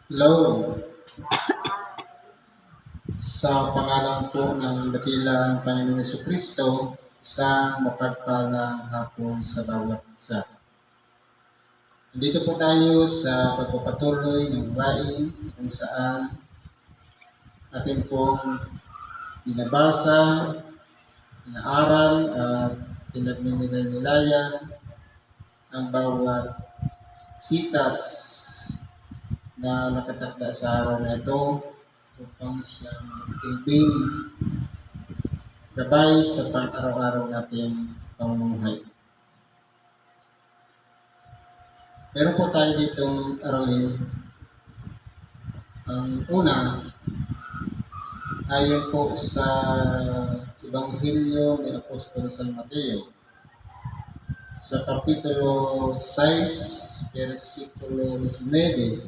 Hello, sa pangalan po ng dakilang Panginoong Jesucristo, isang mapagpalang hapon sa bawat isa. Nandito po tayo sa pagpapatuloy ng gawain kung saan atin pong binabasa, inaaral at pinagninilay-nilayan ang bawat sitas na nakatakda sa araw na ito upang siyang magsilbing gabay sa pang-araw-araw nating pamumuhay. Meron po tayo ditong aralin. Ang una, ayon po sa Ebanghelyo ni Apostol San Mateo, sa Kapitulo 6, versikulo 19,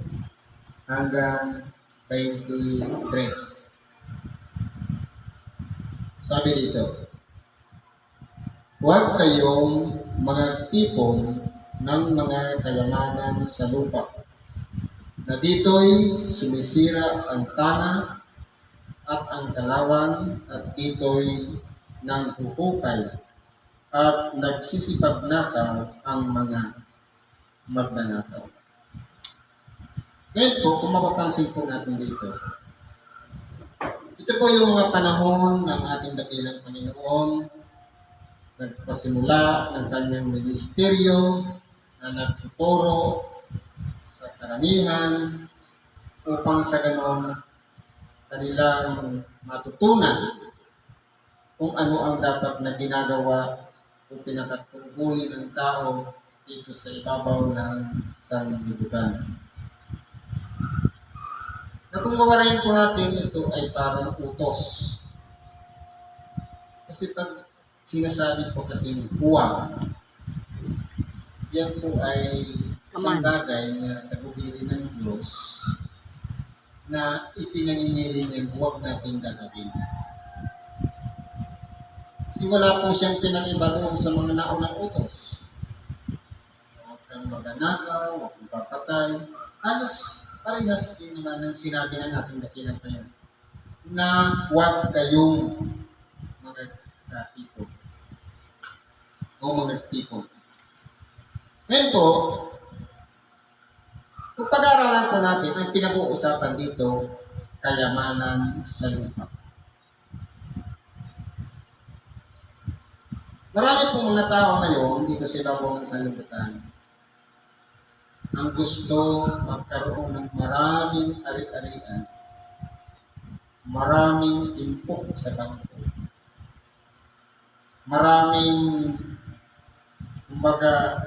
hanggang 23. Sabi dito, huwag kayong magtipon ng mga kayamanan sa lupa, na dito'y sumisira ang tana at ang kalawan, at dito'y nanghuhukay at nagsisipagnakaw ang mga magnanakaw. Ngayon po, kung mapapansin po natin dito, ito po yung mga panahon ng ating dakilang Panginoon, nagpasimula ng kanyang ministeryo na nagtuturo sa karamihan upang sa ganon kanilang matutunan kung ano ang dapat na ginagawa o pinakatungkulin ng tao dito sa ibabaw ng sanlibutan. Na kung mawarayin po natin, ito ay parang utos. Kasi pag sinasabi po kasi huwag, yan po ay isang bagay na tagubilin ng Diyos na ipinangingiling niya huwag natin gagawin. Kasi wala po siyang pinag-iba doon sa mga naunang utos. Huwag kang magnanakaw, huwag kang papatay. Halos parehas din naman ang sinabi ng ating dakilang Panginoon na huwag kayong magtipon o magtipon. Ngayon po, kung pag-aaralan po natin, ang pinag-uusapan dito, kayamanan sa lupa. Marami pong mga tao ngayon dito sa ibabaw ng sanlibutan ang gusto magkaroon ng maraming ari-arian, maraming impok sa bangko, maraming kumbaga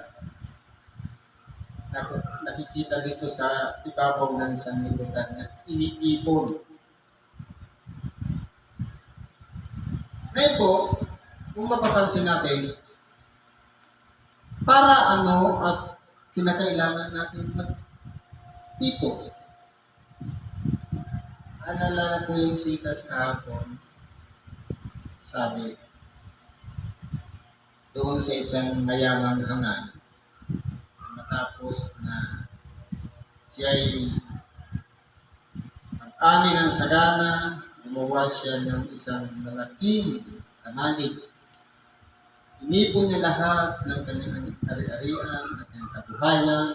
nakikita dito sa ibabaw ng sanlibutan na iniipon. Ngayon po, kung mapapansin natin, para ano at kinakailangan natin magtipon. Alala ko yung sitas kahapon, sabi, doon sa isang mayamang hangal, matapos na siya'y ang-ani ng sagana, gumawa siya ng isang malaking kamalig. Inipon niya lahat ng kanyang ari-arian at kanyang kabuhayan.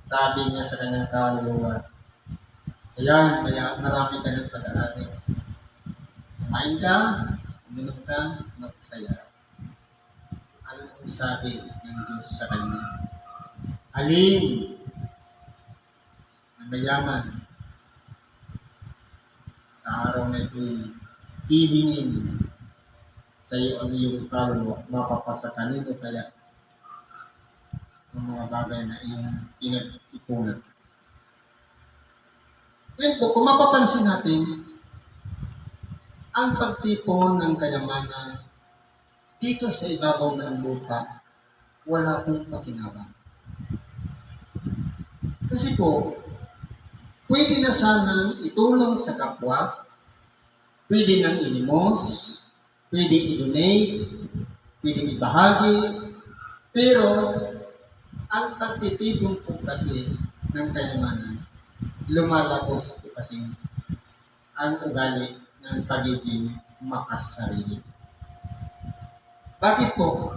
Sabi niya sa kanyang kaluluwa, ayan, kaya marami ka ng pag-aari. Kumain ka, uminom ka, magsaya. Ano ang sabi ng Diyos sa kanya? Alin na mayaman sa araw na ito'y hihingin sa iyo ang iyong kaluluwa, mapapasa kanino kaya ang mga bagay na iyong pinag-ipunan. Ngayon po, kung mapapansin natin, ang pagtipon ng kayamanan dito sa ibabaw ng lupa, wala pong pakinabang. Kasi po, pwede na sanang itulong sa kapwa, pwede nang inimos, pwede i-donate, pwede ibahagi, pero Ang pagtitipon po kasi ng kayamanan, lumalabos po kasi ang ugali ng pagiging makasarili. Bakit po?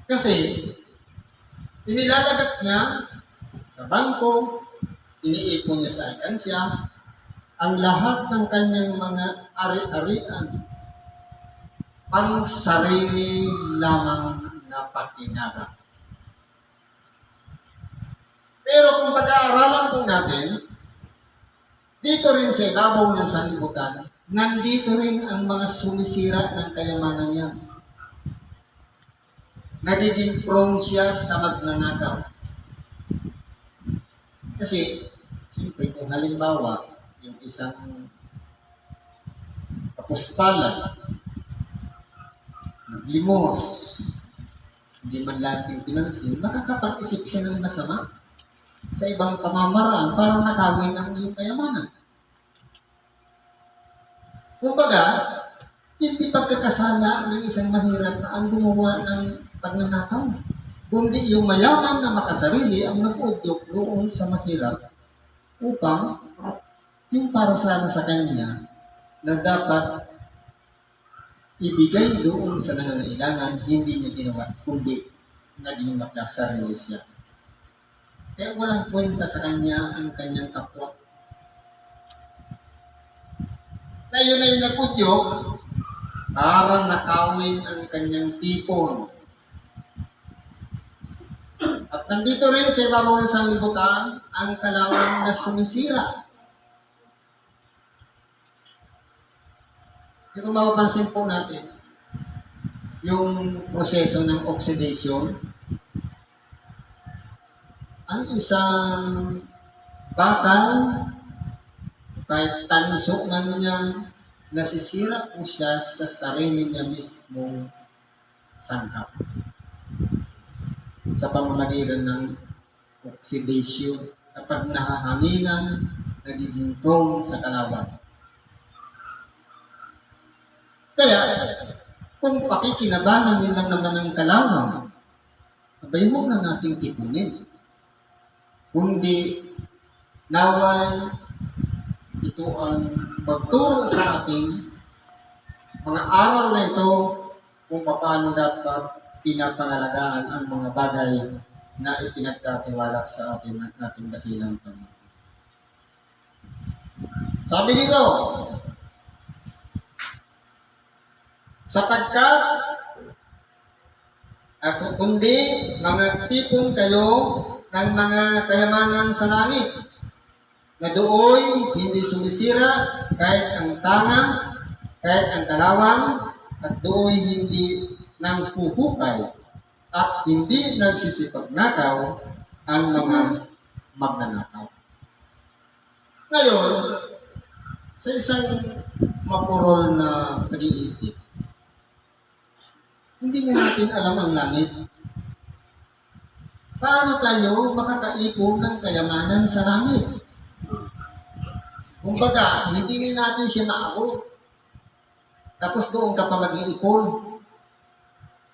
Kasi inilalagat niya sa bangko, iniipon niya sa alkansya, ang lahat ng kanyang mga ari-arian, pang sarili lamang na pakinaga. Pero kung pag-aaralan po natin, dito rin sa ibabaw ng sanlibutan, nandito rin ang mga sumisira ng kayamanan niya. Nagiging prone siya sa magnanakaw. Kasi, siyempre kung halimbawa, yung isang kapuspalan, naglimos, hindi man lang pinansin, makakapag-isip siya ng masama sa ibang pamamaraan para nakawin ang iyong kayamanan. Kumbaga, hindi pagkakasala ng isang mahirap na ang gumawa ng pagnanakaw, kundi yung mayaman na makasarili ang nag-udyok doon sa mahirap upang yung para sana sa kanya na dapat ibigay doon sa nangangailangan, hindi niya ginawa, kundi naging makasarili siya. Kaya walang kwenta sa kanya ang kanyang kapwa. Na yun ay nagudyok para nakawin ang kanyang tipon. At nandito rin sa ibabaw ng sanlibutan ang kalawang na sumisira. Kung mapapansin po natin yung proseso ng oxidation, ang isang bakal, kahit tanso man niya, nasisira po siya sa sarili niya mismong sangkap. Sa pamamagitan ng oxidation, kapag nahahanginan, nagiging prone sa kalawang. Kaya, kung pakikinabangan din lang naman ng kalawang, abay huwag na nating tipunin. Kundi naway ito ang magturo sa ating mga aral na ito kung paano dapat pinapangalagaan ang mga bagay na ipinagkatiwala sa atin ng ating dakilang Panginoon. Sabi dito, sapagkat kundi mga tipon kayo ng mga kayamanan sa langit, na dooy hindi sumisira kahit ang tanga, kahit ang kalawang, at dooy hindi nang puhukay at hindi nagsisipagnakaw ang mga magnanakaw. Ngayon, sa isang mapurol na pag-iisip, hindi nga natin alam ang langit. Paano tayo makakaipon ng kayamanan sa langit? Kumbaga, hindi nga natin siya maabot. Tapos doon ka pa mag-iipon.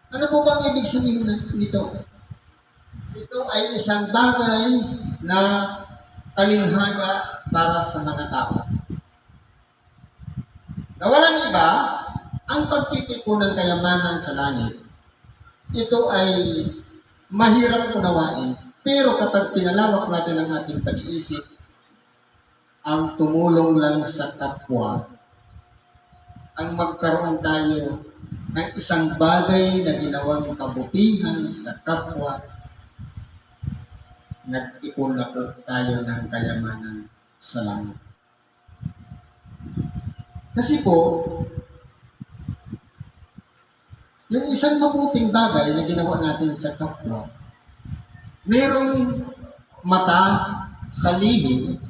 Ano po bang ibig sabihin nito? Ito ay isang bagay na talinghaga para sa mga tao. Na walang iba, ang pagtitipon ng kayamanan sa langit, ito ay mahirap unawain. Pero kapag pinalawak natin ang ating pag-iisip, ang tumulong lang sa kapwa, ang magkaroon tayo ng isang bagay na ginawang kabutihan sa kapwa, nag-ipon na po tayo ng kayamanan sa langit. Kasi po, yung isang mabuting bagay na ginawa natin sa kapwa, merong mata sa lihim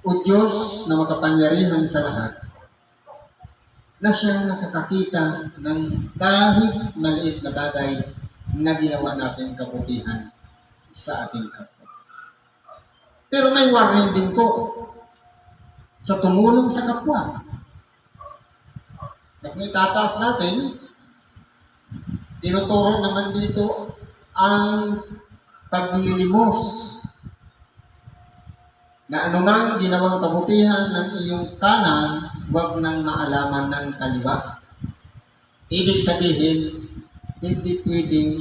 o Diyos na makapangyarihan sa lahat na siyang nakakakita ng kahit maliit na bagay na ginawa natin kabutihan sa ating kapwa. Pero may warning din po sa tumulong sa kapwa. At may tataas natin, tinuturo naman dito ang paglilimos na anumang ginawang kabutihan ng iyong kanan, huwag nang maalaman ng kaliwa. Ibig sabihin, hindi pwedeng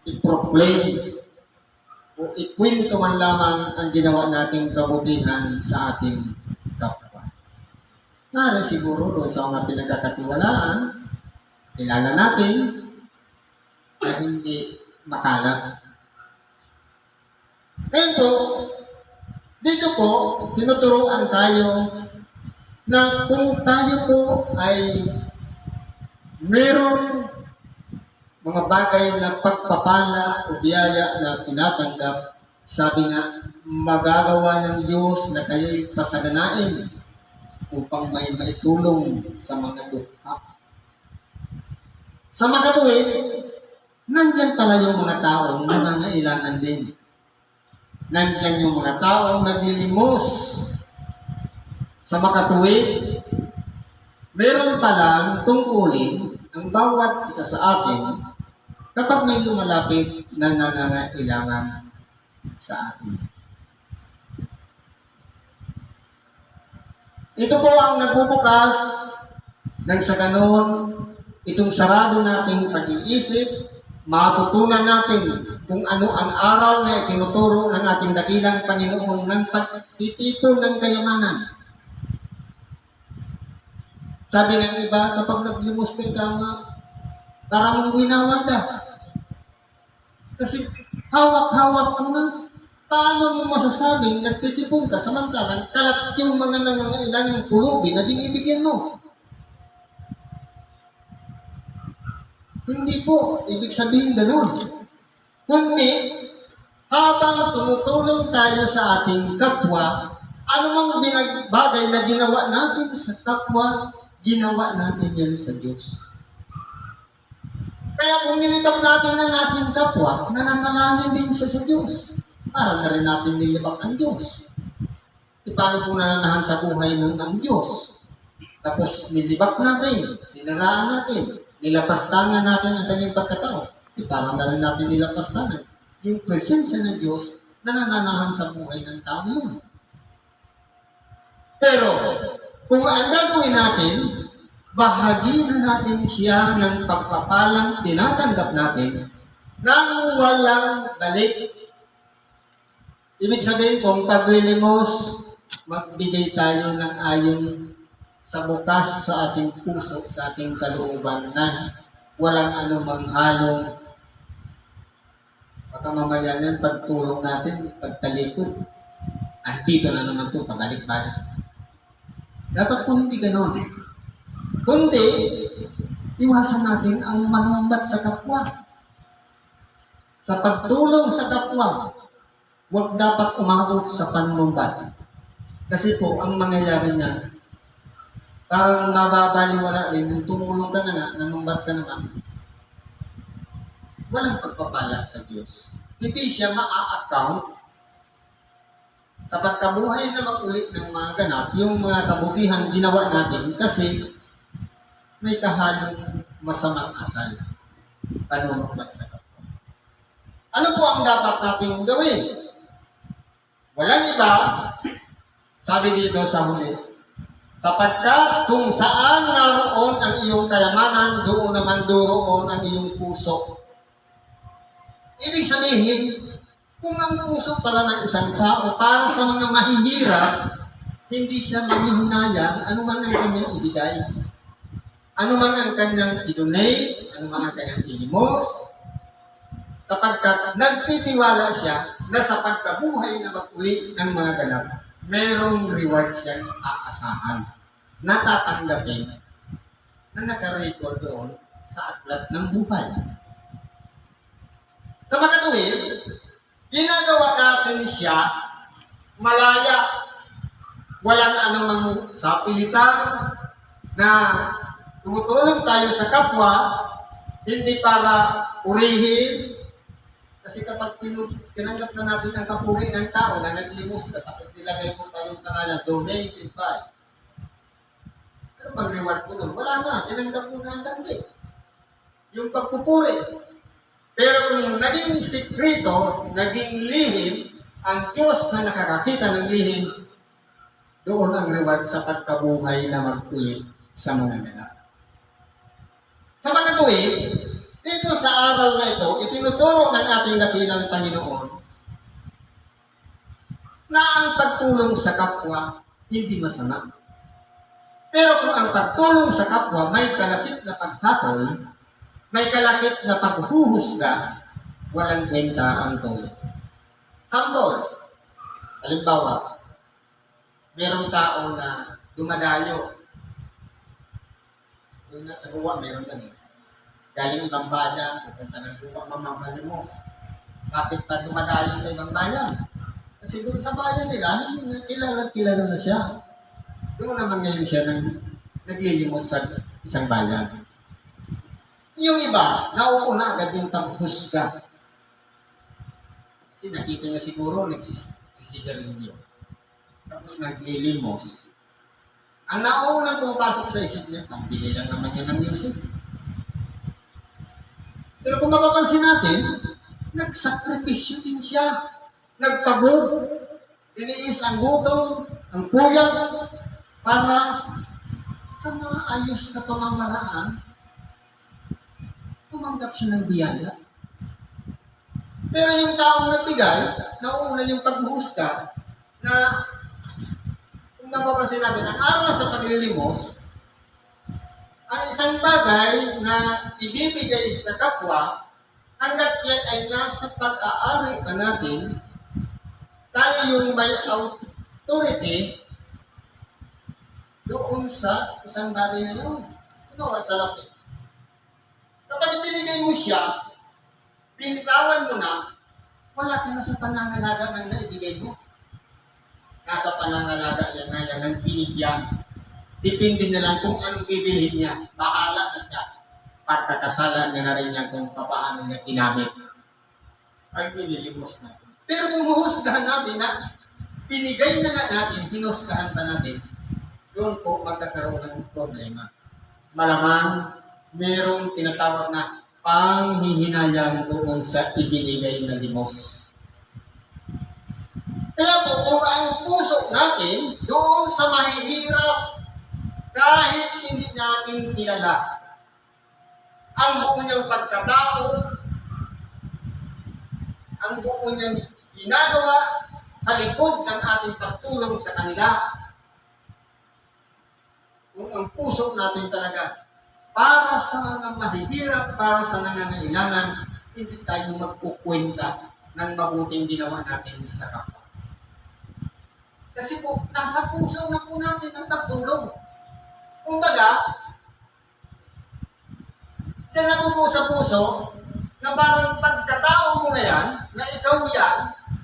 i-proclaim o ikwento man lamang ang ginawa nating kabutihan sa ating kapwa. Narin siguro doon sa mga pinagkakatiwalaan, kilala natin na hindi makalat. Ngayon po, dito po, tinuturuan tayo na kung tayo po ay mayroong mga bagay na pagpapala o biyaya na tinatanggap, sabi nga, magagawa ng Diyos na kayo'y pasaganain upang may maitulong sa mga dukha. Sa makatuwid, nandyan pala yung mga taong nangangailangan din. Nandyan yung mga taong naglilimos. Sa makatuwid, meron palang tungkulin ang bawat isa sa atin kapag may lumalapit na nangangailangan sa atin. Ito po ang nagbubukas ng sa ganon, itong sarado nating pag-iisip, matutunan natin kung ano ang aral na itinuturo ng ating dakilang Panginoon ng pagtitipon ng kayamanan. Sabi ng iba, kapag naglimos ka nga, parang winawaldas. Kasi hawak-hawak ko na. Paano mo masasabing nagtitipon ka samantalang kalat yung mga nangangailangang pulubi na binibigyan mo? Hindi po, ibig sabihin ganun. Kundi, habang tumutulong tayo sa ating kapwa, anumang bagay na ginawa natin sa kapwa, ginawa natin yan sa Diyos. Kaya kung nilibak natin ang ating kapwa, nananalangin din siya sa Diyos. Para na rin natin nilibak ang Diyos. Paano kung nananahan sa buhay ng Diyos? Tapos nilibak natin, sinaraan natin, nilapastangan natin ang kanyang pagkatao. Parang na rin natin nilapastangan yung presensya ng Diyos na nananahan sa buhay ng tao yun. Pero, kung ang gagawin natin, bahagi na natin siya ng pagpapalang tinatanggap natin nang walang balik. Ibig sabihin, kung paglilimos, magbigay tayo ng ayon sa bukas sa ating puso, sa ating kalooban na walang anumang halong baka mamaya yan, pagtulong natin, pagtalikod, andito na naman ito, pabalik-balik. Dapat po hindi ganon. Kundi, iwasan natin ang manumbat sa kapwa. Sa pagtulong sa kapwa, huwag dapat umabot sa panumbat. Kasi po, ang mangyayari niya, parang mababaliwala rin, kung tumulong ka na nga, nanumbat ka naman, walang pagpapala sa Diyos. Hindi siya maa-account sa pagkabuhay na magulit ng mga ganap, yung mga kabutihan ginawa natin kasi may kahalong masamang asal. Panumbat sa kapwa. Ano po ang dapat nating gawin? Walang iba, sabi dito sa huli, sapagkat kung saan naroon ang iyong kayamanan, doon naman ang iyong puso. Ibig sabihin, kung ang puso pala ng isang tao para sa mga mahihirap, hindi siya manghihinayang anuman ang kanyang ibigay. Anuman ang kanyang i-donate, anuman ang kanyang ilimos, sapagkat nagtitiwala siya na sa pagkabuhay na mag-uwi ng mga ganap, merong reward siyang aasahan, natatanggapin, na nakarecord doon sa aklat ng buhay. Sa makatuwid, ginagawa natin siya malaya, walang anumang sapilitan na tumutulong tayo sa kapwa, hindi para purihin. Kasi kapag tinanggap na natin ang kapuri ng tao na naglimos ka, tapos nilagay mo tayong pangalan, donated by. Ano bang reward mo doon? Wala na, tinanggap mo na ang dami. Yung pagpupuri. Pero kung naging sikreto, naging lihim, ang Diyos na nakakakita ng lihim, doon ang reward sa pagkabuhay na mag-ulit sa mga ganap. Sa mga tuwid, dito sa aral na ito, itinuturo ng ating dakilang Panginoon na ang pagtulong sa kapwa hindi masama. Pero kung ang pagtulong sa kapwa may kalakip na paghatol, may kalakip na paghuhusga, walang kwenta ang tulong. Sampol, halimbawa, merong tao na dumadayo. Yung nasa Guwa, meron yan eh. Galing ibang bayan, pupunta ng Guwa, mamamalimos. Bakit pa dumadayo sa ibang bayan? Kasi doon sa bayan nila, kilala na siya. Doon naman ngayon siya naglilimos sa isang bayan. Yung iba, nauuna agad yung paghusga. Kasi nakita niya siguro, nagsisigarilyo. Tapos naglilimos. Ang nauunang pumapasok sa isip niya, pambili lang naman niya ng music. Pero kung mapapansin natin, nagsakripisyo din siya. Nagpagod. Iniis ang gutom, ang puyat, para sa mga ayos na pamamaraan, tumanggap siya ng biyaya. Pero yung taong nagbigay, nauuna yung paghuhusga na kung napapansin natin, ang aral sa paglilimos, ang isang bagay na ibibigay sa kapwa, hanggat yan ay nasa pag-aari pa natin, tayo yung may authority doon sa isang bagay na yun. Ano ang salapit? Kapag binigay mo siya, pinitawan mo na, wala ka na sa panangalaga ng naibigay mo. Nasa panangalaga yan na yan ang binigyan. Depende na lang kung anong bibilhin niya. Bahala na siya. Pagkakasalan niya na rin yan kung paano niya ginamit. Ay, pinilimos natin. Pero kung huhusgahan natin na binigay na nga natin, hinusgahan pa natin, doon po magkakaroon ng problema. Malamang merong tinatawag na panghihinayang doon sa ibinigay na limos. Kaya po, kung ang puso natin doon sa mahihirap, kahit hindi natin kilala, ang buo niyang pagkatao, ang buo niyang ginagawa sa likod ng ating pagtulong sa kanila, kung ang puso natin talaga para sa mga mahihirap, para sa nangangailangan, hindi tayo magkukwenta ng mabuting ginawa natin sa kapwa. Kasi po, nasa puso na po natin ang pagtulong. Kumbaga, diyan nabubuo sa puso na parang pagkatao mo na yan, na ikaw yan,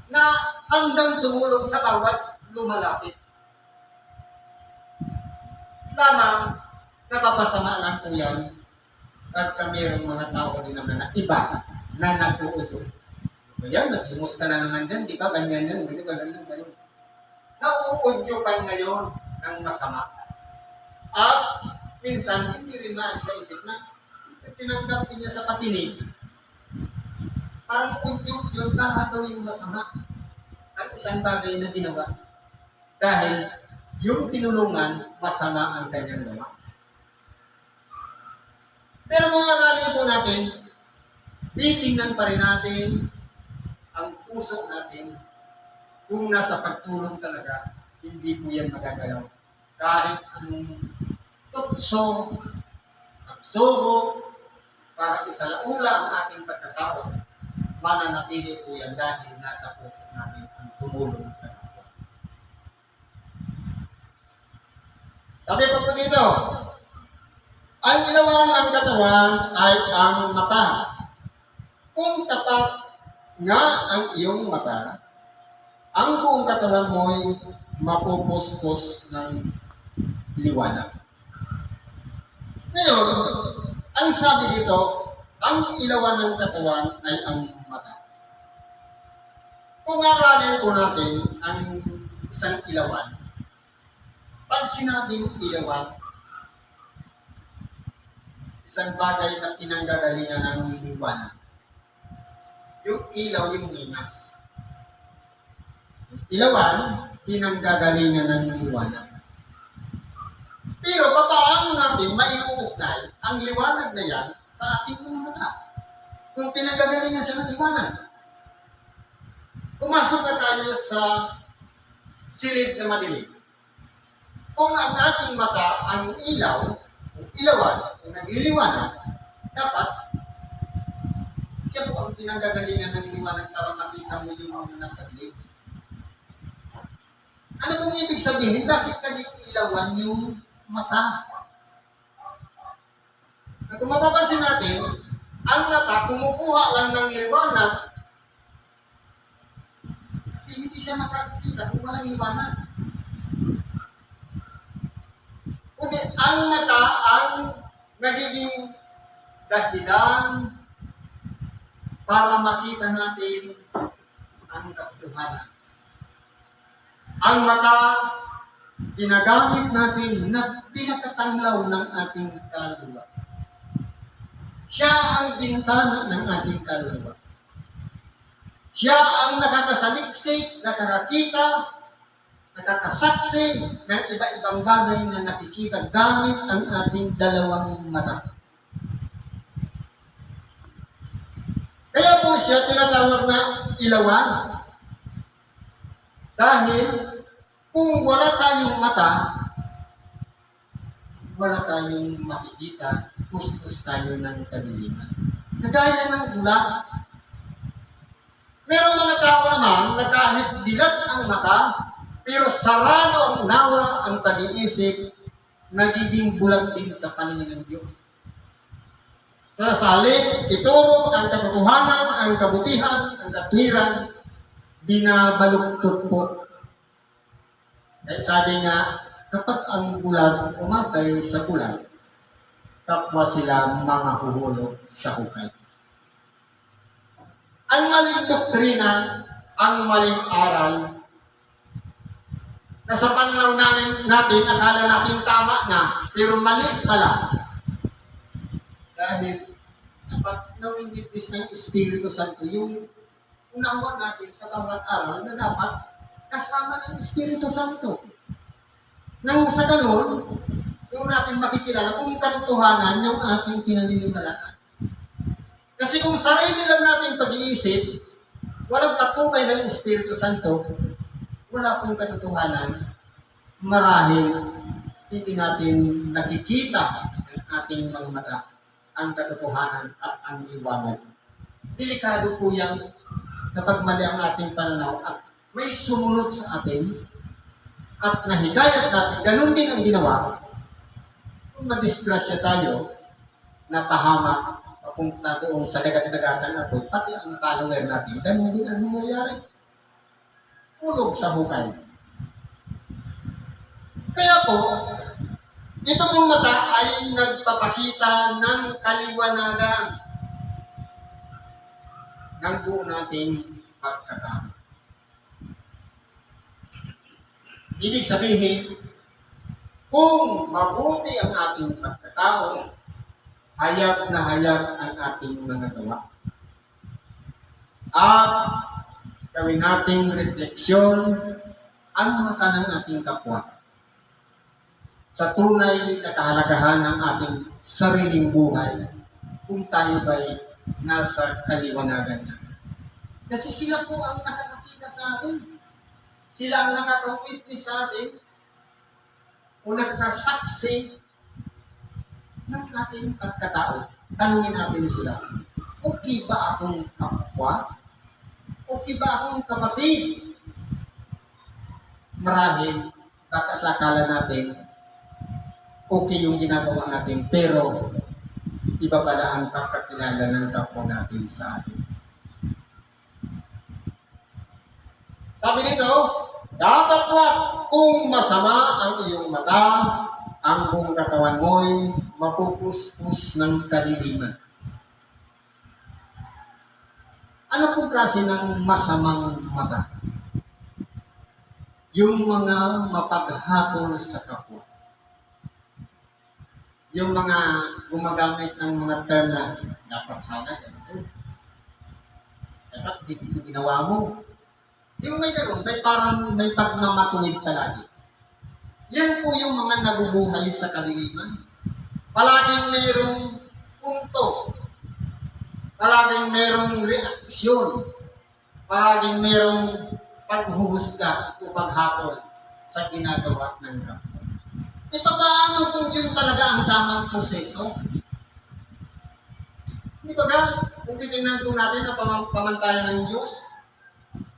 na hanggang tumulong sa bawat lumalapit. Lamang, napapasama lang po yan at mayroong mga tao din naman na iba na nag-uuto. Ayan, nag-lumos ka na naman dyan, di ba? Ganyan yan, ganyan. Nauudyo ka ngayon ng masama. At minsan, hindi rin maan sa isip na tinanggap niya sa patinig. Parang udyok yun para gawin masama ang isang bagay na ginawa. Dahil yung tinulungan, masama ang kanyang gawa. Pero kung aralin po natin, titingnan pa rin natin ang puso natin kung nasa pagtulong talaga, hindi po yan magagalaw. Kahit anong tukso, pagsugo, para isalaula ang ating pagkatao, mananatili po yan dahil nasa puso natin ang tumulong sa kapwa. Sabi pa po dito, ang ilawan ng katawan ay ang mata. Kung tapat nga ang iyong mata, ang buong katawan mo'y mapupuspos ng liwanag. Ngayon, ang sabi dito, ang ilawan ng katawan ay ang mata. Kung aralin po natin ang isang ilawan, pag sinabing ilawan, isang bagay na pinanggagalingan ng liwanag. Yung ilaw, yung linas. Ilawan, pinanggagalingan ng liwanag. Pero paano natin maiuugnay ang liwanag na yan sa ating mga mata? Kung pinanggagalingan siya ng liwanag. Pumasok na tayo sa silid na madilim. Kung ang ating mata ang ilaw, ilawan, kung nagliliwanag, dapat siya po ang pinanggagalingan ng liwanag para makita mo yung mga nasa dilim. Ano pong ibig sabihin? Bakit naging ilawan yung mata? At kung mapapansin natin, ang mata kumukuha lang ng liwanag kasi hindi siya makakita kung walang liwanag. Kundi ang mata ang nagiging dahilan para makita natin ang katotohanan. Ang mata, ginagamit natin na pinakatanglaw ng ating kaluluwa. Siya ang bintana ng ating kaluluwa. Siya ang nakakasaliksik, nakakakita, nakakasaksi ng iba-ibang bagay na nakikita gamit ang ating dalawang mata. Kaya po siya tinatawag na ilawan. Dahil kung wala tayong mata, wala tayong makikita, kuskus tayo ng kadiliman. Kagaya ng ulan. Merong mga tao naman na kahit dilat ang mata, pero sarado ang unawa, ang pag-iisip, nagiging bulag din sa paningin ng Diyos. Sa salib, ituro ang katotohanan, ang kabutihan, ang katwiran, binabaluktot po. Kaya sabi nga, kapag ang bulag umatay sa bulag, kapwa sila mga huhulog sa hukay. Ang maling doktrina, ang maling aral, na sa pananaw natin, akala natin tama na, pero mali pala. Dahil kapag nawinwitness ng Espiritu Santo, yung unawa natin sa bawat araw na dapat kasama ng Espiritu Santo. Nang sa ganun, yung natin makikilala kung katotohanan yung ating pinaniniwalaan. Kasi kung sarili lang natin pag-iisip, walang patubay ng Espiritu Santo, wala pong katotohanan, marahil hindi natin nakikita ng ating mga mata ang katotohanan at ang liwanag. Delikado po yan kapag mali ang ating pananaw at may sumunod sa atin at nahikayat natin, ganun din ang ginawa. Kung madisgrasya tayo, napahamak, papunta doon sa dagat-dagatan na po, pati ang follower natin, ganun din ang nangyayari. Ulog sa hukay. Kaya po, ito pong mata ay nagpapakita ng kaliwanagan ng buo nating pagkatao. Ibig sabihin, kung mabuti ang ating pagkatao, hayag na hayag ang ating mga gawa. At gawin nating refleksyon ang mata ng ating kapwa sa tunay na kahalagahan ng ating sariling buhay kung tayo ba'y nasa kaliwanagan na. Kasi sila po ang nakakakita sa atin. Sila ang nakaka-witness sa atin o nagkasaksi ng ating pagkatao. Tanungin natin sila, okay ba akong kapwa? Okay ba akong kapatid? Marahil, baka sa akala natin, okay yung ginagawa natin, pero iba pala ang pagkakilala ng kapwa natin sa atin. Sabi nito, dapat kung masama ang iyong mata, ang buong katawan mo'y mapupuskus ng kadiliman. Ano po kasi ng masamang mata? Yung mga mapaghatol sa kapwa. Yung mga gumagamit ng mga term na dapat sana ganito. Dapat dito ginawa mo. Yung may gano'n, may parang may pagmamatuwid palagi. Yan po yung mga nabubuhay sa kadiliman. Palaging mayroong punto. Palaging mayroong reaksyon. Palaging mayroong paghuhusga o paghapon sa ginagawa ng kapwa. E paano kung yun talaga ang tamang proseso? Di ba ga? Kung titingnan po natin ang pamantayan ng Diyos,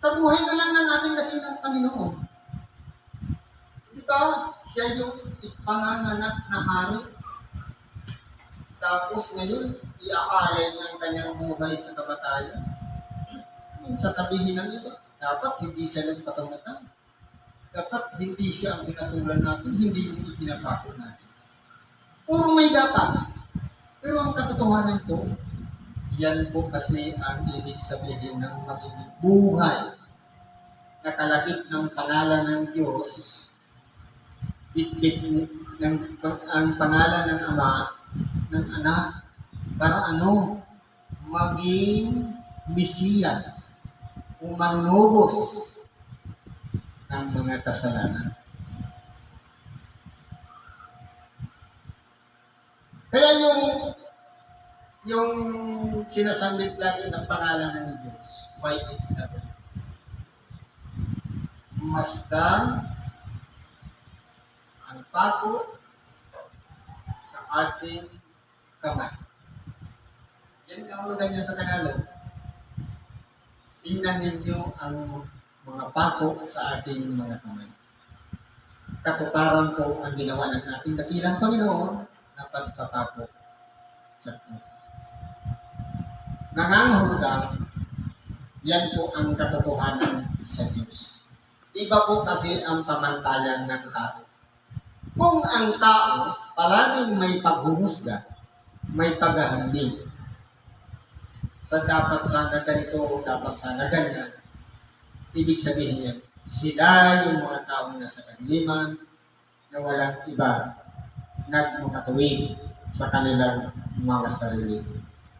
sa buhay na lang ng ating dakilang Panginoon. Di ba? Siya yung ipanganganak na hari. Tapos ngayon, iaalay niya ang kanyang buhay sa kamatayan. Yung sasabihin ng iba, dapat hindi siya nagpatamatay. Dapat hindi siya ang pinatulan natin, hindi yung ipinapako natin. Puro may dapat. Pero ang katotohanan ko, yan po kasi ang ibig sabihin ng magiging buhay na kalakip ng pangalan ng Diyos, bitbit ng ang pangalan ng Ama, ng Anak, para ano? Maging Mesiyas o manunubos ng mga kasalanan. Kaya yung sinasambit lagi ng pangalan ng Diyos, why it's not masdan ang pako sa ating kamay. Yan ang ganyan sa Tagalog. Tingnan ninyo ang mga pako sa ating mga kamay. Katuparan po ang ginawa ng ating dakilang Panginoon na pagpapako sa Diyos. Nangangahulugan, yan po ang katotohanan sa Diyos. Iba po kasi ang pamantayan ng tao. Kung ang tao palaging may paghuhusga, may paghahambing, sa dapat sana ganito o dapat sana ganyan, ibig sabihin yan, sila yung mga taong nasa kadiliman na walang iba nagmamatuwid sa kanilang mga sarili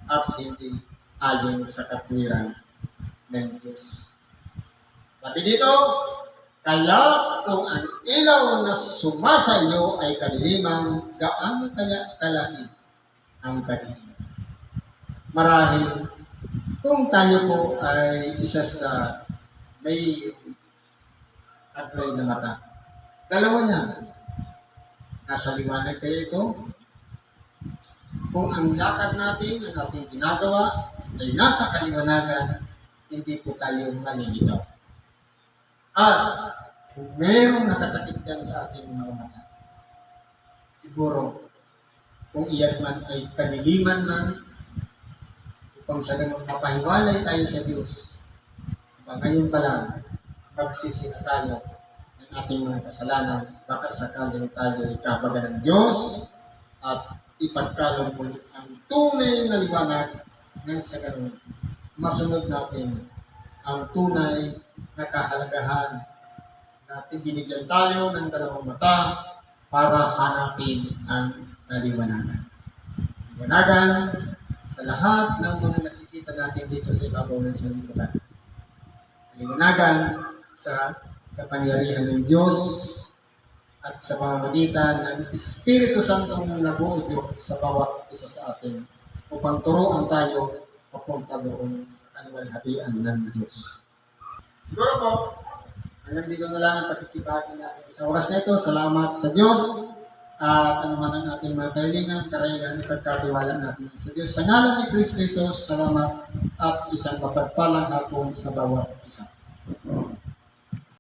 at hindi ayon sa katwiran ng Diyos. Sabi dito, kaya kung ang ilaw na sumasa iyo ay kadiliman, gaano kaya kalain ang kadiliman? Marahil, kung tayo po ay isa sa may atlay na mata, dalawa niya, nasa liwanag kayo ito. Kung ang lakad natin, ang ating ginagawa, ay nasa kaliwanagan, hindi po tayo maliligaw. At kung mayroong nakatakip dyan sa ating mga mata, siguro, kung iyan man ay kadiliman man, upang sa ganun mapahiwalay tayo sa Diyos, ngayon pa lang, magsisi na tayo ng ating mga kasalanan, baka sakaling tayo ikabaga ng Diyos at ipagkalong muli ang tunay na liwanag ng sa ganun. Masunod natin ang tunay na kahalagahan na binigyan tayo ng dalawang mata para hanapin ang kaliwanagan. Liwanagan sa lahat ng mga nakikita natin dito sa ibabaw ng sanlibutan. Liwanagan sa kapangyarihan ng Diyos at sa pamamagitan ng Espiritu Santong nabuo sa bawat isa sa atin upang turuan tayo papunta doon sa kaluwalhatian ng Diyos. Siguro po, hanggang dito na lang ang pakikibahagi natin sa oras na ito. Salamat sa Diyos at anuman ang ating mga kahilingan, karayaan, ipagkatiwala natin sa Diyos. Sa ngalan ni Kristo Jesus, salamat at isang mapagpalang hapon sa bawat isa.